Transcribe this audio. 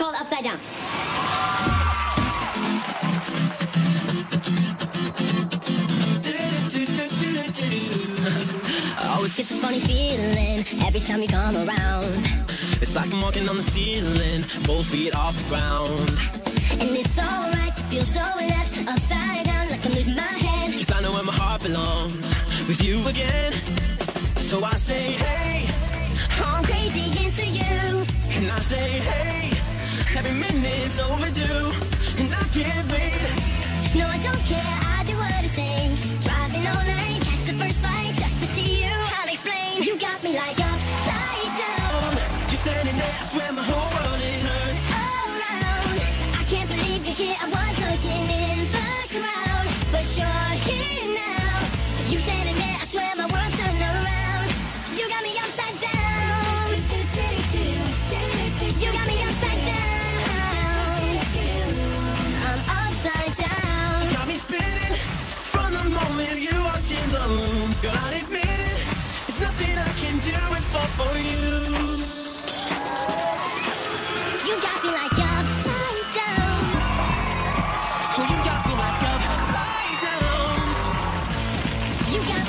called Upside Down. I always get this funny feeling every time you come around. It's like I'm walking on the ceiling, both feet off the ground. And it's alright to feel so left upside down, like I'm losing my head. 'Cause I know where my heart belongs, with you again. So I say, hey, I'm crazy into you. and I say, hey, every minute's overdue, and I can't wait. No, I don't care, I do what it takes. Driving all night, catch the first flight just to see you. I'll explain. You got me like upside down. You're standing there, I swear my whole world is turned Around. I can't believe you're here. I was looking in the crowd, but you're here now. You standing there, I swear my world's turned around. You got me upside down. You got me upside down. I'm upside down. got me spinning from the moment you walked in the room. Girl, I'll admit it, it's nothing I can do, it's fall for you. You got me like upside down. Oh, you got me like upside down. You got